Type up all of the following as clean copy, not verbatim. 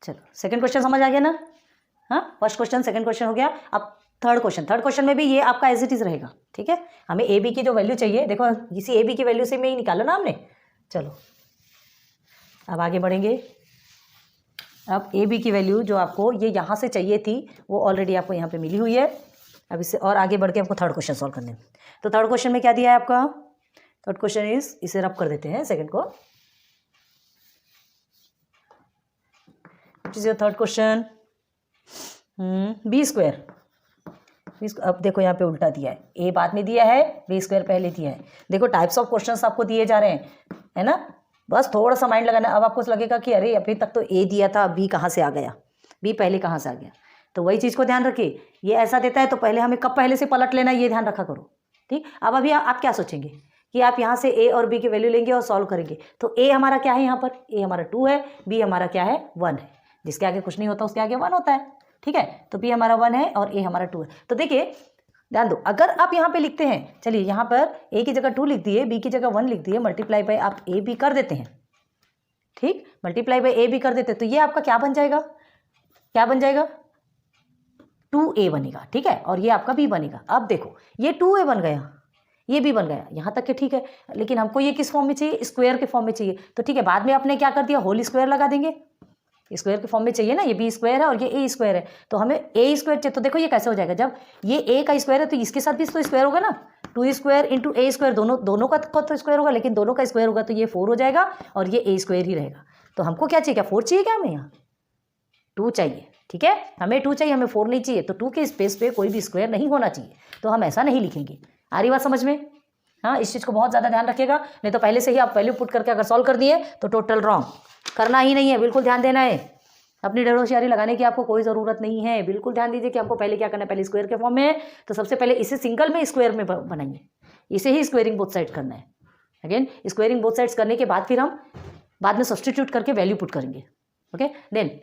चलो second question समझ आ गया ना। हाँ, फर्स्ट क्वेश्चन सेकंड क्वेश्चन हो गया। अब थर्ड क्वेश्चन में भी ये आपका एज इट इज रहेगा, ठीक है। हमें ए बी की जो वैल्यू चाहिए, देखो इसी ए बी की वैल्यू से में ही निकाला ना हमने। चलो अब आगे बढ़ेंगे। अब ए बी की वैल्यू जो आपको ये यहाँ से चाहिए थी वो ऑलरेडी आपको यहाँ पे मिली हुई है। अब इससे और आगे बढ़ के आपको थर्ड क्वेश्चन सॉल्व करने। तो थर्ड क्वेश्चन में क्या दिया है आपका? थर्ड क्वेश्चन इज, इसे रब कर देते हैं सेकंड को। Third question B square. अब देखो यहाँ पे उल्टा दिया है, ए बाद में दिया है, बी स्क्वायर पहले दिया है। देखो टाइप्स ऑफ क्वेश्चंस आपको दिए जा रहे हैं, है ना। बस थोड़ा सा माइंड लगाना। अब आपको लगेगा कि अरे अभी तक तो ए दिया था, बी कहाँ से आ गया, बी पहले कहाँ से आ गया। तो वही चीज़ को ध्यान रखिए, ये ऐसा देता है तो पहले हमें कब पहले से पलट लेना है ये ध्यान रखा करो, ठीक। अब अभी आप क्या सोचेंगे कि आप यहाँ से ए और बी की वैल्यू लेंगे और सॉल्व करेंगे। तो ए हमारा क्या है, यहाँ पर ए हमारा 2 है, बी हमारा क्या है 1 है। जिसके आगे कुछ नहीं होता उसके आगे 1 होता है, ठीक है। तो बी हमारा 1 है और ए हमारा 2 है। तो देखिए ध्यान दो, अगर आप यहाँ पे लिखते हैं, चलिए यहाँ पर ए की जगह 2 लिख दिए, बी की जगह 1 लिख दिए, मल्टीप्लाई बाय आप ए बी कर देते हैं, ठीक। मल्टीप्लाई बाय ए बी कर देते हैं तो ये आपका क्या बन जाएगा, क्या बन जाएगा 2a बनेगा, ठीक है। और ये आपका b बनेगा। अब देखो ये 2a बन गया, ये भी बन गया, यहाँ तक के ठीक है। लेकिन हमको ये किस फॉर्म में चाहिए, स्क्वायर के फॉर्म में चाहिए। तो ठीक है, बाद में आपने क्या कर दिया, होल स्क्वायर लगा देंगे। स्क्वायर के फॉर्म में चाहिए ना, ये बी स्क्वायर है और ये ए स्क्वायर है, तो हमें ए स्क्वायर चाहिए। तो देखो ये कैसे हो जाएगा, जब ये ए का स्क्वायर है तो इसके साथ भी तो स्क्वायर होगा ना, 2 स्क्वायर इंटू ए स्क्वायर, दोनों का तो स्क्वायर होगा, लेकिन दोनों का स्क्वायर होगा तो ये 4 हो जाएगा और ये ए स्क्वायर ही रहेगा। तो हमको क्या चाहिए, क्या 4 चाहिए क्या, हमें यहाँ 2 चाहिए, ठीक है। हमें 2 चाहिए, हमें 4 नहीं चाहिए। तो 2 के स्पेस पे कोई भी स्क्वायर नहीं होना चाहिए, तो हम ऐसा नहीं लिखेंगे। आ रही बात समझ में? हाँ, इस चीज़ को बहुत ज़्यादा ध्यान रखिएगा, नहीं तो पहले से ही आप वैल्यू पुट करके अगर सॉल्व कर दिए तो टोटल रॉन्ग, करना ही नहीं है। बिल्कुल ध्यान देना है, अपनी डेढ़ होशियारी लगाने की आपको कोई ज़रूरत नहीं है। बिल्कुल ध्यान दीजिए कि आपको पहले क्या करना है। पहले स्क्वायर के फॉर्म में है तो सबसे पहले इसे सिंगल में स्क्वायर में बनाइए, इसे ही स्क्वायरिंग बोथ साइड करना है। अगेन स्क्वायरिंग बोथ साइड्स करने के बाद फिर हम बाद में सब्सटीट्यूट करके वैल्यू पुट करेंगे। Okay, then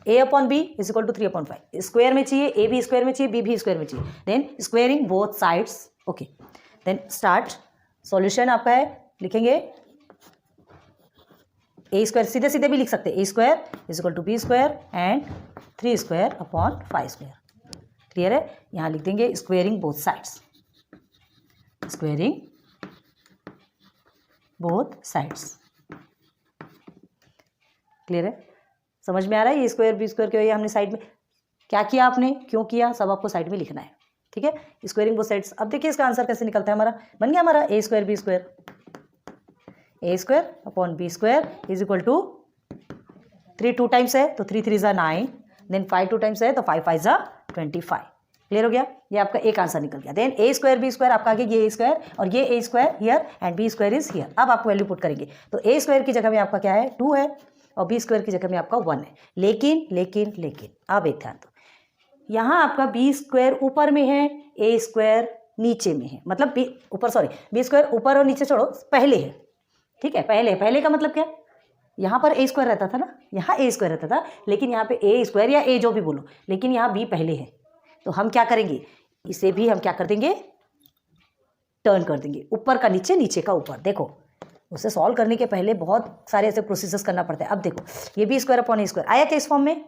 a upon B is equal to 3/5 square में चाहिए, ए भी स्क्वायर में चाहिए, बी भी स्क्वायर में चाहिए। Then squaring both sides. Okay, then start. Solution आपका है, लिखेंगे ए स्क्वायर, सीधे सीधे भी लिख सकते हैं, A square is equal to B square and 3 square upon 5 square. Clear है? यहाँ लिख देंगे squaring both sides, squaring both sides. Clear है? समझ में आ रहा है? ये स्क्वायर बी स्क्वायर के हमने साइड में क्या किया, आपने क्यों किया, सब आपको साइड में लिखना है, ठीक है। Squaring both sides. अब देखिए इसका आंसर कैसे निकलता है, हमारा बन गया हमारा A square B square, A square upon B square is equal to 3 2 times है तो 3 3 ज़ा 9, देन 5 2 टाइम्स है तो 5 5 ज़ा 25। क्लियर हो गया? ये आपका एक आंसर निकल गया। Then A square B square आपका आगे ये ए स्क्वायर और ये A square here and B square is here. अब आप वैल्यू पुट करेंगे तो ए स्क्वायर की जगह में आपका क्या है 2 है और बी स्क्वायर की जगह में आपका 1 है। लेकिन लेकिन लेकिन अब एक ध्यान दो, यहाँ आपका बी स्क्वायर ऊपर में है, ए स्क्वायर नीचे में है। मतलब बी स्क्वायर ऊपर और नीचे छोड़ो, पहले है, ठीक है। पहले का मतलब क्या, यहाँ पर ए स्क्वायर रहता था ना, यहाँ ए स्क्वायर रहता था, लेकिन यहाँ पे ए स्क्वायर या ए जो भी बोलो, लेकिन यहाँ बी पहले है। तो हम क्या करेंगे, इसे भी हम क्या कर देंगे, टर्न कर देंगे, ऊपर का नीचे, नीचे का ऊपर। देखो उसे सॉल्व करने के पहले बहुत सारे ऐसे प्रोसेस करना पड़ता है। अब देखो ये बी स्क्वायर अपॉन ए स्क्वायर आया क्या इस फॉर्म में,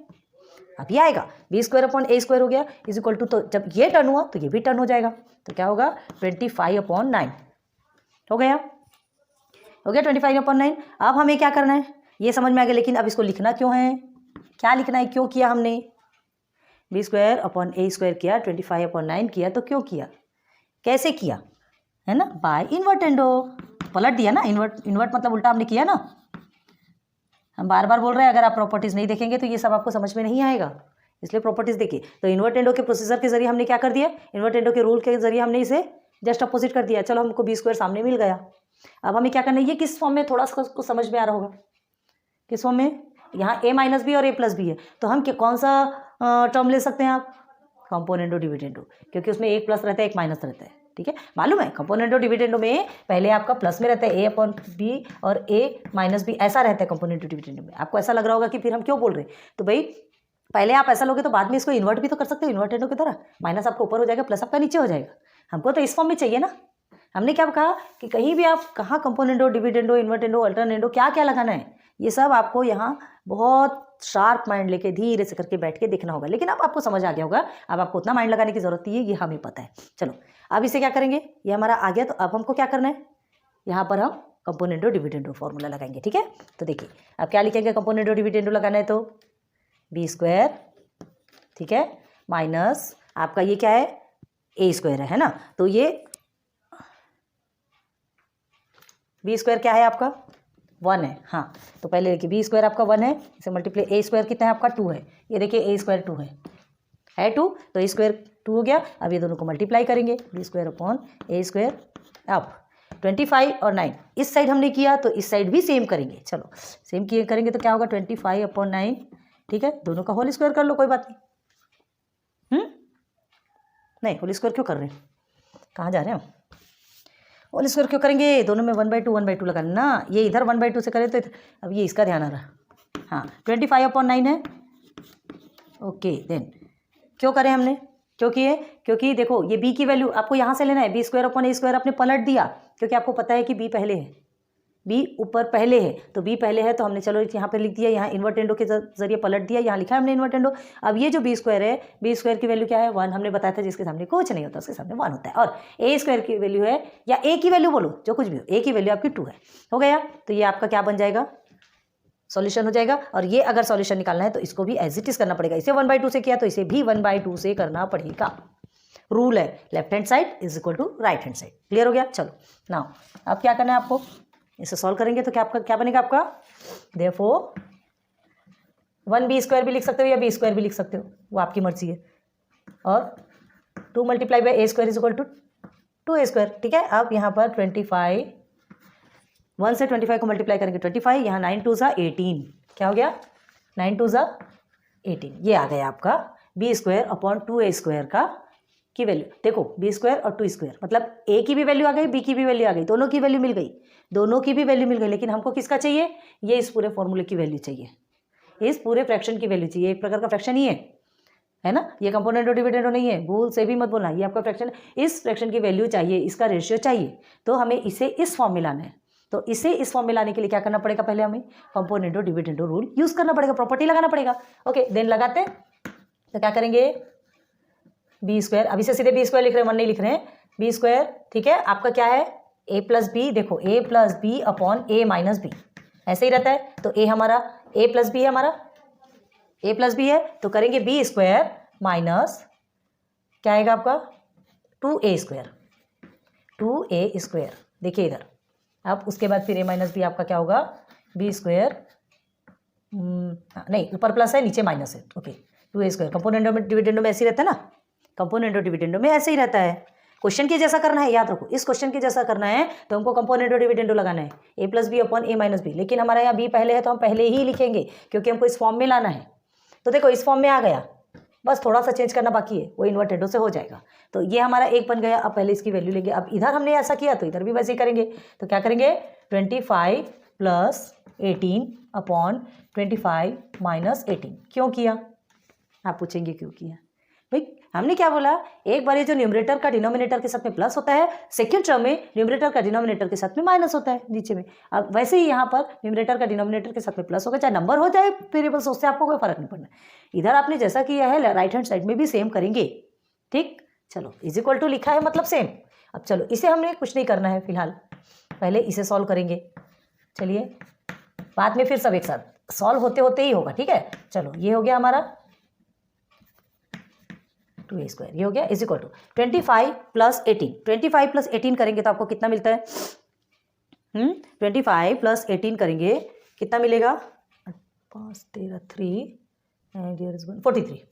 अब ये आएगा बी स्क्वायर अपॉन ए स्क्वायर हो गया इज इक्वल टू, तो जब ये टर्न हुआ तो ये भी टर्न हो जाएगा। तो क्या होगा 25/9 हो गया, 25/9। अब हमें क्या करना है ये समझ में आ गया, लेकिन अब इसको लिखना क्यों है, क्या लिखना है, क्यों किया हमने, बी स्क्वायर अपॉन ए स्क्वायर किया, 25/9 किया, तो क्यों किया, कैसे किया, है ना, बाय इन्वर्टेंडो, पलट दिया ना। इन्वर्ट मतलब उल्टा हमने किया ना। हम बार बार बोल रहे हैं, अगर आप प्रॉपर्टीज़ नहीं देखेंगे तो ये सब आपको समझ में नहीं आएगा, इसलिए प्रॉपर्टीज़ देखिए। तो इन्वर्टेंडो के प्रोसीजर के जरिए हमने क्या कर दिया, इन्वर्टेंडो के रूल के जरिए हमने इसे जस्ट अपोजिट कर दिया। चलो हमको बी स्क्वायर सामने मिल गया। अब हमें क्या करना है, ये किस फॉर्म में, थोड़ा सा उसको समझ में आ रहा होगा, किस फॉर्म में, यहाँ a माइनस बी और a प्लस बी है, तो हम कौन सा टर्म ले सकते हैं आप, कंपोनेंडो डिविडेंडो, क्योंकि उसमें एक प्लस रहता है एक माइनस रहता है, ठीक है, मालूम है। कंपोनेंडो डिविडेंडो में पहले आपका प्लस में रहता है a अपॉन बी और a माइनस बी, ऐसा रहता है कंपोनेंडो डिविडेंडो में। आपको ऐसा लग रहा होगा कि फिर हम क्यों बोल रहे हैं, तो भाई पहले आप ऐसा लोगे तो बाद में इसको इन्वर्ट भी तो कर सकते हो, इन्वर्टेंडो की तरह, माइनस आपका ऊपर हो जाएगा, प्लस आपका नीचे हो जाएगा। हमको तो इस फॉर्म में चाहिए ना। हमने क्या कहा कि कहीं भी आप कहाँ कंपोनेंडो डिविडेंडो इन्वर्टेंडो अल्टरनेंडो क्या क्या लगाना है, ये सब आपको यहाँ बहुत शार्प माइंड लेके धीरे से करके बैठ के देखना होगा, लेकिन अब आपको समझ आ गया होगा, अब आपको उतना माइंड लगाने की जरूरत नहीं है, ये हमें पता है। चलो अब इसे क्या करेंगे, ये हमारा आ गया, तो अब हमको क्या करना है, यहाँ पर हम कंपोनेंडो डिविडेंडो फॉर्मूला लगाएंगे। ठीक है, तो देखिए अब क्या लिखेंगे, कंपोनेंडो डिविडेंडो लगाना है तो बी स्क्वायर, ठीक है, माइनस आपका ये क्या है, ए स्क्वायर है ना, तो ये बी स्क्वायर क्या है आपका 1 है। हाँ, तो पहले देखिए बी स्क्वायर आपका 1 है, इसे मल्टीप्लाई ए स्क्वायर कितना है आपका 2 है, ये देखिए ए स्क्वायर 2 है 2, तो ए स्क्वायर 2 हो गया। अब ये दोनों को मल्टीप्लाई करेंगे, बी स्क्वायर अपॉन ए स्क्वायर। अब 25 और 9 इस साइड हमने किया, तो इस साइड भी सेम करेंगे। चलो सेम किए करेंगे तो क्या होगा 25 अपॉन 9, ठीक है, दोनों का होल स्क्वायर कर लो, कोई बात नहीं। नहीं होल स्क्वायर क्यों कर रहे हैं, कहाँ जा रहे हैं हम, होल स्क्वायर क्यों करेंगे, दोनों में 1/2 लगा लेना, ये इधर 1/2 से करें तो अब ये इसका ध्यान आ रहा। हाँ 25 अपॉन 9 है, ओके देन क्यों करें हमने, क्योंकि देखो ये b की वैल्यू आपको यहाँ से लेना है, बी स्क्वायर अपॉन ए स्क्वायर आपने पलट दिया, क्योंकि आपको पता है कि b पहले है, b ऊपर पहले है, तो b पहले है तो हमने चलो यहाँ पे लिख दिया, यहाँ इन्वर्टेंडो के जरिए पलट दिया, यहाँ लिखा है हमने इन्वर्टेंडो। अब ये जो बी स्क्वायर है, बी स्क्वायर की वैल्यू क्या है 1, हमने बताया था जिसके सामने कुछ नहीं होता उसके सामने 1 होता है, और ए स्क्वायर की वैल्यू है, या ए की वैल्यू बोलो जो कुछ भी हो, ए की वैल्यू आपकी 2 है, हो गया। तो ये आपका क्या बन जाएगा, सॉल्यूशन हो जाएगा। और ये अगर सॉल्यूशन निकालना है तो इसको भी एज इट इज करना पड़ेगा, इसे 1/2 से किया तो इसे भी 1/2 से करना पड़ेगा, रूल है left hand side is equal to right hand side. Clear हो गया। चलो नाउ अब क्या करना है आपको, इसे सॉल्व करेंगे तो क्या बनेगा आपका, देयरफॉर 1b स्क्वायर भी लिख सकते हो या b स्क्वायर भी लिख सकते हो, वो आपकी मर्जी है, और 2 multiply by A square is equal to 2a square. ठीक है, अब यहाँ पर 25, 1 से 25 को मल्टीप्लाई करेंगे 25, यहाँ 9 2 ज़ा 18, क्या हो गया 9 2 ज़ा 18, ये आ गया आपका B square upon 2a square का की वैल्यू। देखो बी स्क्वायर और 2 स्क्वायर मतलब ए की भी वैल्यू आ गई, बी की भी वैल्यू आ गई, दोनों की वैल्यू मिल गई, दोनों की भी वैल्यू मिल गई, लेकिन हमको किसका चाहिए, ये इस पूरे फॉर्मूले की वैल्यू चाहिए, इस पूरे फ्रैक्शन की वैल्यू चाहिए, एक प्रकार का फ्रैक्शन ही है ना, ये कंपोनेंडो डिविडेंडो नहीं है, भूल से भी मत बोलना, ये आपका फ्रैक्शन, इस फ्रैक्शन की वैल्यू चाहिए, इसका रेशियो चाहिए, तो हमें इसे इस फॉर्म में लाना है। तो इसे इस फॉर्म में लाने के लिए क्या करना पड़ेगा, पहले हमें कंपोनेंडो डिविडेंडो रूल यूज करना पड़ेगा, प्रॉपर्टी लगाना पड़ेगा। ओके देन लगाते हैं, तो क्या करेंगे बी स्क्वायर, अभी से सीधे बी स्क्वायर लिख रहे हैं, 1 नहीं लिख रहे हैं, बी स्क्वायर, ठीक है, आपका क्या है ए प्लस बी, देखो ए प्लस बी अपॉन ए माइनस बी, ऐसे ही रहता है, तो ए हमारा ए प्लस बी है, हमारा ए प्लस बी है, तो करेंगे बी स्क्वायर माइनस क्या आएगा आपका 2a स्क्वायर, 2a स्क्वायर, देखिए इधर। अब उसके बाद फिर a माइनस बी आपका क्या होगा बी स्क्वायर, नहीं ऊपर प्लस है नीचे माइनस है, ओके 2a स्क्वायर, कंपोनेंडो में डिविडेंडो में ऐसे ही रहता है ना, कंपोनेंडो डिविडेंडो में ऐसे ही रहता है, क्वेश्चन के जैसा करना है, याद रखो इस क्वेश्चन के जैसा करना है तो हमको कंपोनेंडो डिविडेंडो लगाना है, ए प्लस बी अपॉन ए माइनस बी, लेकिन हमारा यहाँ बी पहले है तो हम पहले ही लिखेंगे क्योंकि हमको इस फॉर्म में लाना है। तो देखो इस फॉर्म में आ गया, बस थोड़ा सा चेंज करना बाकी है, वो इन्वर्टेडो से हो जाएगा, तो ये हमारा एक बन गया। अब पहले इसकी वैल्यू लेंगे, अब इधर हमने ऐसा किया तो इधर भी वैसे ही करेंगे, तो क्या करेंगे 25 प्लस 18 अपॉन 25 माइनस 18, क्यों किया आप पूछेंगे क्यों किया भाई, हमने क्या बोला, एक बार ये जो न्यूमरेटर का डिनोमिनेटर के साथ में प्लस होता है, सेकंड टर्म में न्यूमरेटर का डिनोमिनेटर के साथ में माइनस होता है नीचे में। अब वैसे ही यहाँ पर न्यूमरेटर का डिनोमिनेटर के साथ में प्लस होगा, चाहे नंबर हो चाहे वेरिएबल्स, उससे आपको कोई फर्क नहीं पड़ना। इधर आपने जैसा किया है राइट हैंड साइड में भी सेम करेंगे, ठीक। चलो इज इक्वल टू लिखा है मतलब सेम। अब चलो इसे हमने कुछ नहीं करना है फिलहाल, पहले इसे सॉल्व करेंगे, चलिए बाद में फिर सब एक साथ सॉल्व होते होते ही होगा, ठीक है। चलो ये हो गया हमारा 2a स्क्वायर, ये हो गया is equal to 25 plus 18, 25 plus 18 करेंगे तो आपको कितना मिलता है, 25 प्लस 18 करेंगे कितना मिलेगा 5 13 3 एंड हियर इज 43,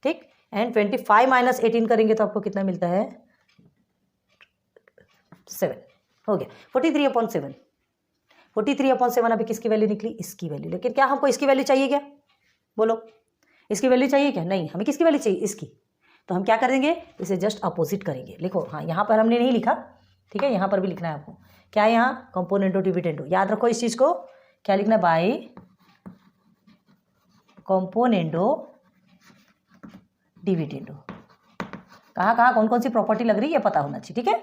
ठीक। एंड 25 माइनस 18 करेंगे तो आपको कितना मिलता है 7, हो गया 43/7, 43/7 अभी किसकी वैल्यू निकली, इसकी वैल्यू। लेकिन क्या हमको इसकी वैल्यू चाहिए क्या, बोलो इसकी वैल्यू चाहिए क्या, नहीं हमें किसकी वैल्यू चाहिए, इसकी। तो हम क्या करेंगे, इसे जस्ट अपोजिट करेंगे। लिखो, हाँ यहाँ पर हमने नहीं लिखा, ठीक है, यहाँ पर भी लिखना है आपको। क्या है यहाँ, कंपोनेंडो डिविडेंडो, याद रखो इस चीज़ को, क्या लिखना है, बाय कंपोनेंडो डिविडेंडो। कहाँ कहाँ कौन कौन सी प्रॉपर्टी लग रही है पता होना चाहिए, ठीक है।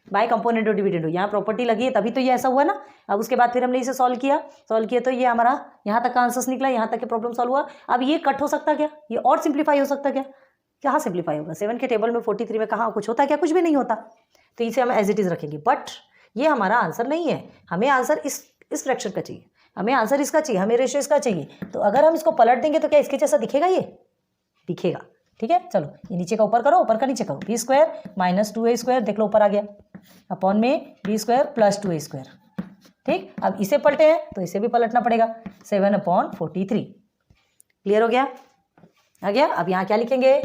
बाय कंपोनेंट और डिविडेंड। यहाँ प्रॉपर्टी लगी है तभी तो ये ऐसा हुआ ना। अब उसके बाद फिर हमने इसे सॉल्व किया तो ये हमारा यहाँ तक का आंसर्स निकला, यहाँ तक के प्रॉब्लम सॉल्व हुआ। अब ये कट हो सकता क्या, ये और सिंप्लीफाई हो सकता क्या, कहाँ सिंप्लीफाई होगा 7 के टेबल में 43 में कहाँ कुछ होता क्या, कुछ भी नहीं होता। तो इसे हम एज इट इज रखेंगे। बट ये हमारा आंसर नहीं है, हमें आंसर इस फ्रैक्शन का चाहिए, हमें आंसर इसका चाहिए, हमें रेशियो इसका चाहिए। तो अगर हम इसको पलट देंगे तो क्या इसके जैसा दिखेगा, ये दिखेगा। ठीक है, चलो ये नीचे का ऊपर करो, ऊपर का नीचे करो। B square minus 2a square, देख लो ऊपर आ गया, अपॉन में B square plus 2a square. ठीक, अब इसे पलटे हैं तो इसे भी पलटना पड़ेगा, 7/43। क्लियर हो गया, आ गया। अब यहाँ क्या लिखेंगे,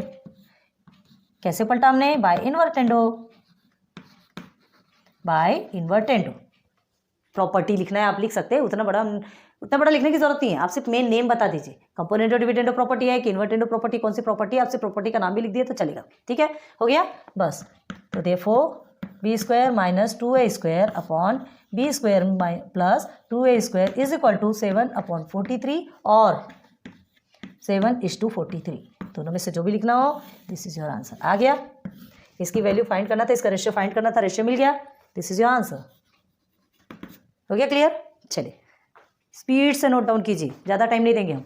कैसे पलटा हमने, by invertendo, by invertendo. Property लिखना है आप लिख सकते हैं, उतना बड़ा लिखने की जरूरत नहीं है। आप सिर्फ मेन नेम बता दीजिए, कंपोनेंट और डिविडेंडो प्रॉपर्टी है कि इन्वर्टेंडो प्रॉपर्टी, कौन सी प्रॉपर्टी है, आपसे प्रॉपर्टी का नाम भी लिख दिए तो चलेगा। ठीक है, हो गया बस। तो therefore B square minus 2a square upon B square plus 2a square is equal to 7/43 और 7:43, दोनों में से जो भी लिखना हो, दिस इज योर आंसर। आ गया, इसकी वैल्यू फाइंड करना था, इसका रेशियो फाइंड करना था, रेशियो मिल गया, दिस इज योर आंसर। हो गया क्लियर। चलिए स्पीड से नोट डाउन कीजिए, ज़्यादा टाइम नहीं देंगे हम।